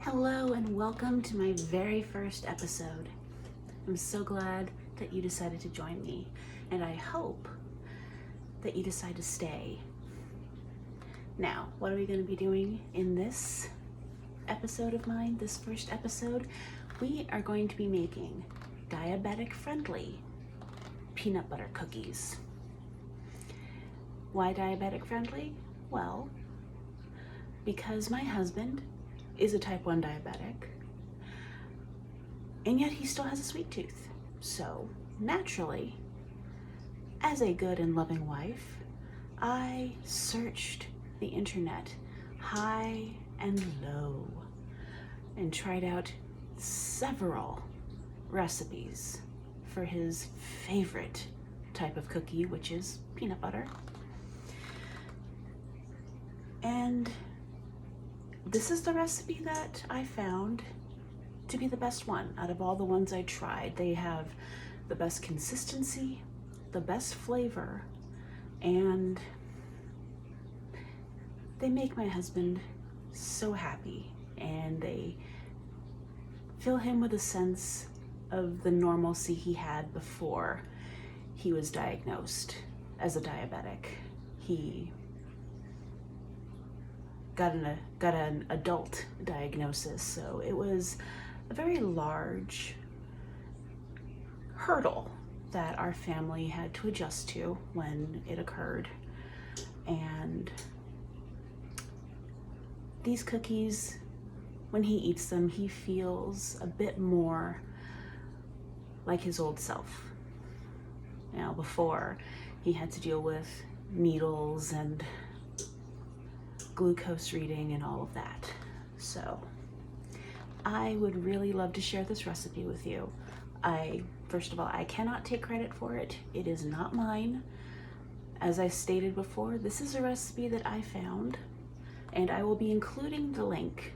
Hello and welcome to my very first episode. I'm so glad that you decided to join me, and I hope that you decide to stay. Now, what are we going to be doing in this episode of mine, this first episode? We are going to be making diabetic-friendly peanut butter cookies. Why diabetic-friendly? Well, because my husband is a type 1 diabetic, and yet he still has a sweet tooth. So naturally, as a good and loving wife, I searched the internet high and low and tried out several recipes for his favorite type of cookie, which is peanut butter. And this is the recipe that I found to be the best one out of all the ones I tried. They have the best consistency, the best flavor, and they make my husband so happy, and they fill him with a sense of the normalcy he had before he was diagnosed as a diabetic. He got an adult diagnosis, so it was a very large hurdle that our family had to adjust to when it occurred. And these cookies, when he eats them, he feels a bit more like his old self. Now, before, he had to deal with needles and glucose reading and all of that. So I would really love to share this recipe with you. First of all, I cannot take credit for it. It is not mine. As I stated before, this is a recipe that I found, and I will be including the link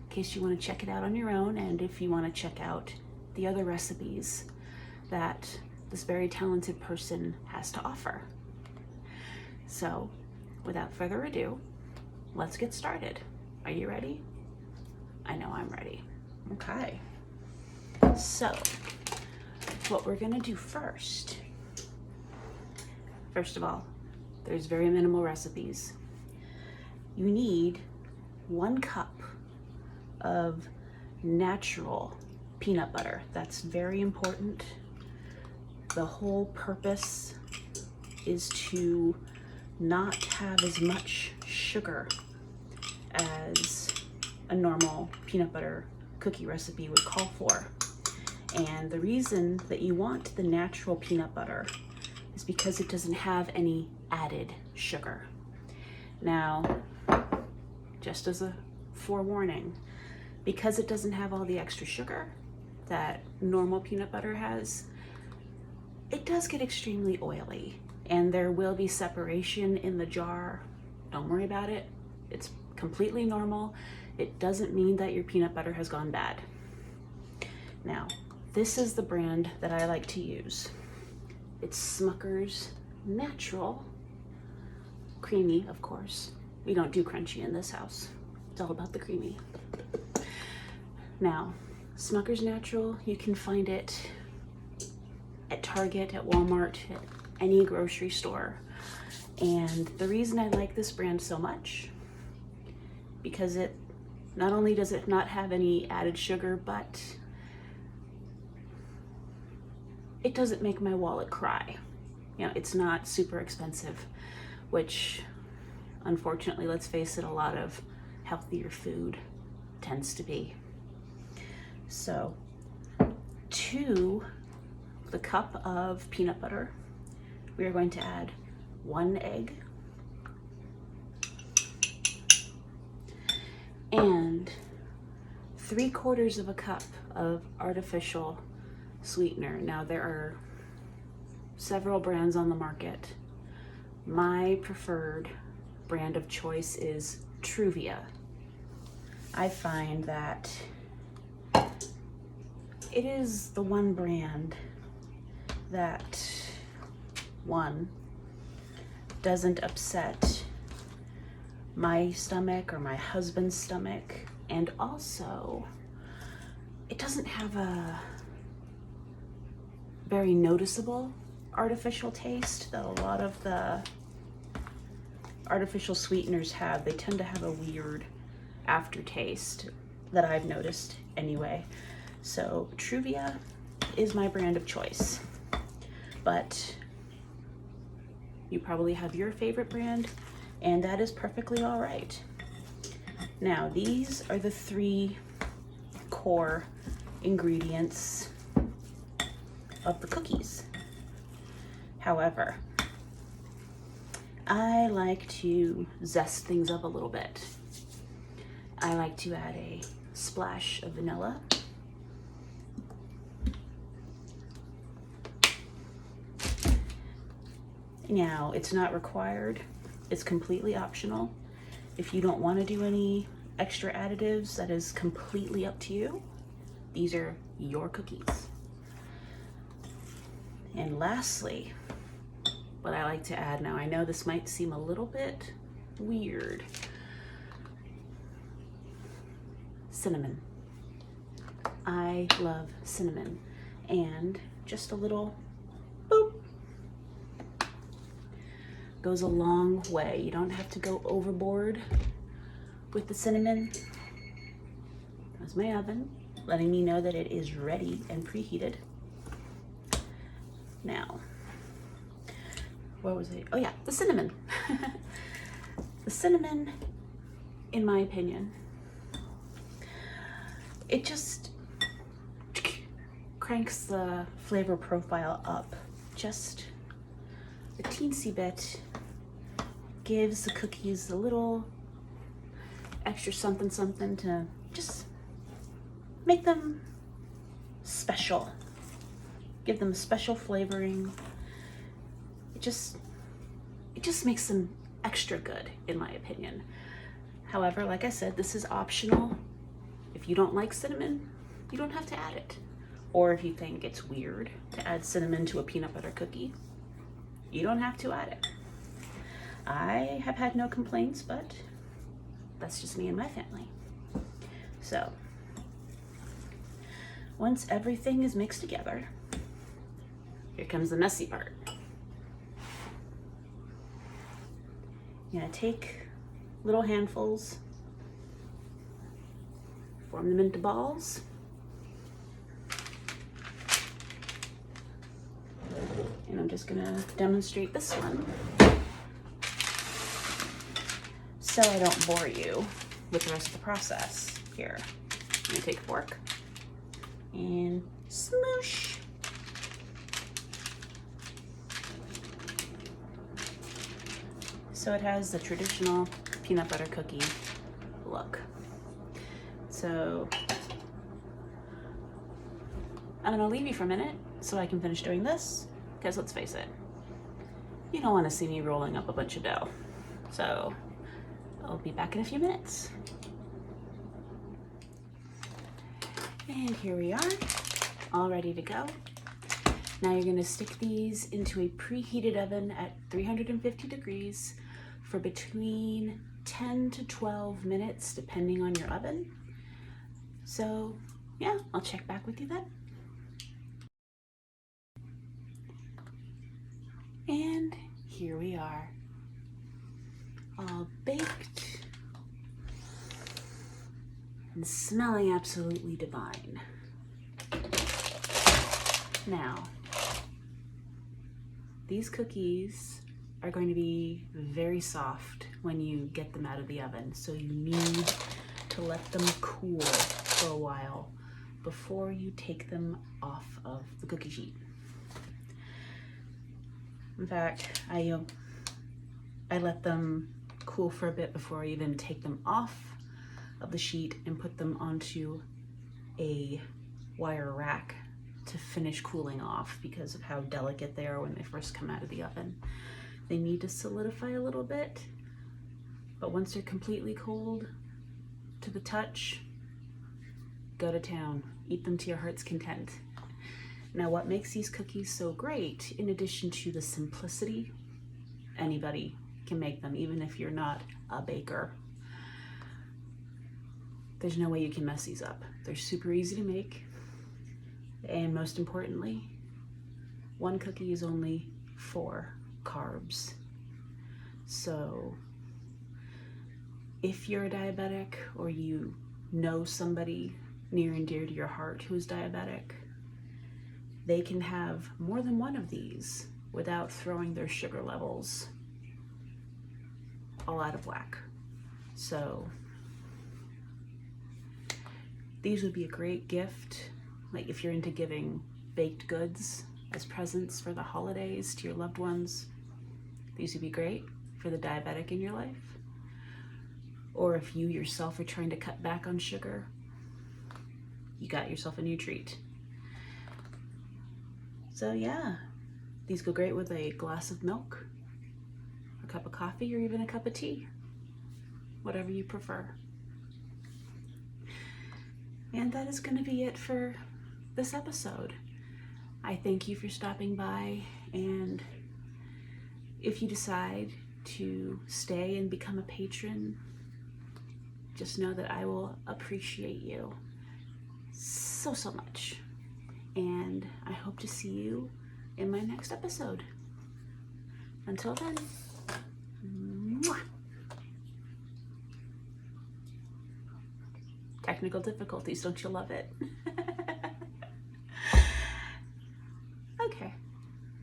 in case you want to check it out on your own, and if you want to check out the other recipes that this very talented person has to offer. So without further ado, let's get started. Are you ready? I know I'm ready. Okay. So, what we're gonna do first of all, there's very minimal recipes. You need 1 cup of natural peanut butter. That's very important. The whole purpose is to not have as much sugar as a normal peanut butter cookie recipe would call for. And the reason that you want the natural peanut butter is because it doesn't have any added sugar. Now, just as a forewarning, because it doesn't have all the extra sugar that normal peanut butter has, it does get extremely oily, and there will be separation in the jar. Don't worry about it. It's completely normal. It doesn't mean that your peanut butter has gone bad. Now, this is the brand that I like to use. It's Smucker's Natural. Creamy, of course. We don't do crunchy in this house. It's all about the creamy. Now, Smucker's Natural, you can find it at Target, at Walmart, at any grocery store. And the reason I like this brand so much, because it not only does it not have any added sugar, but it doesn't make my wallet cry. You know, it's not super expensive, which unfortunately, let's face it, a lot of healthier food tends to be. So, to the cup of peanut butter, we are going to add 1 egg and 3/4 of a cup of artificial sweetener. Now, there are several brands on the market. My preferred brand of choice is Truvia. I find that it is the one brand that, one, doesn't upset my stomach or my husband's stomach And also, it doesn't have a very noticeable artificial taste that a lot of the artificial sweeteners have. They tend to have a weird aftertaste that I've noticed anyway. So Truvia is my brand of choice, but you probably have your favorite brand, and that is perfectly all right. Now, these are the 3 core ingredients of the cookies. However, I like to zest things up a little bit. I like to add a splash of vanilla. Now, it's not required. It's completely optional. If you don't want to do any extra additives, that is completely up to you. These are your cookies. And lastly, what I like to add, now I know this might seem a little bit weird, cinnamon. I love cinnamon, and just a little boop goes a long way. You don't have to go overboard with the cinnamon. That's my oven, letting me know that it is ready and preheated. Now, what was it? Oh yeah, the cinnamon. The cinnamon, in my opinion, it just cranks the flavor profile up just a teensy bit, gives the cookies a little extra something something to just make them special, give them special flavoring. It just makes them extra good, in my opinion. However, like I said, this is optional. If you don't like cinnamon, you don't have to add it. Or if you think it's weird to add cinnamon to a peanut butter cookie, you don't have to add it. I have had no complaints, but that's just me and my family. So, once everything is mixed together, here comes the messy part. You're gonna take little handfuls, form them into balls, and I'm just gonna demonstrate this one so I don't bore you with the rest of the process. Here, I'm gonna take a fork and smoosh. So it has the traditional peanut butter cookie look. So I'm gonna leave you for a minute so I can finish doing this, because let's face it, you don't wanna see me rolling up a bunch of dough. So I'll be back in a few minutes. And here we are, all ready to go. Now you're gonna stick these into a preheated oven at 350 degrees for between 10 to 12 minutes, depending on your oven. So yeah, I'll check back with you then. And here we are, all baked and smelling absolutely divine. Now, these cookies are going to be very soft when you get them out of the oven, so you need to let them cool for a while before you take them off of the cookie sheet. In fact, I let them cool for a bit before I even take them off of the sheet and put them onto a wire rack to finish cooling off because of how delicate they are when they first come out of the oven. They need to solidify a little bit, but once they're completely cold to the touch, go to town. Eat them to your heart's content. Now, what makes these cookies so great, in addition to the simplicity, anybody can make them, even if you're not a baker. there's no way you can mess these up. They're super easy to make. And most importantly, one cookie is only 4 carbs. So if you're a diabetic or you know somebody near and dear to your heart who's diabetic, they can have more than one of these without throwing their sugar levels all out of whack. So these would be a great gift, like if you're into giving baked goods as presents for the holidays to your loved ones. These would be great for the diabetic in your life. Or if you yourself are trying to cut back on sugar, you got yourself a new treat. So yeah, these go great with a glass of milk, a cup of coffee, or even a cup of tea, whatever you prefer. And that is going to be it for this episode. I thank you for stopping by, and if you decide to stay and become a patron, just know that I will appreciate you so much. And I hope to see you in my next episode. Until then, mwah. Technical difficulties, don't you love it? Okay,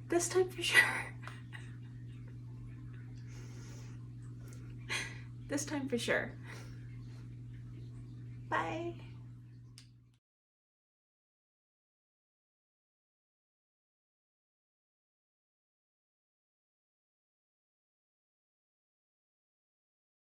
this time for sure. This time for sure. Bye.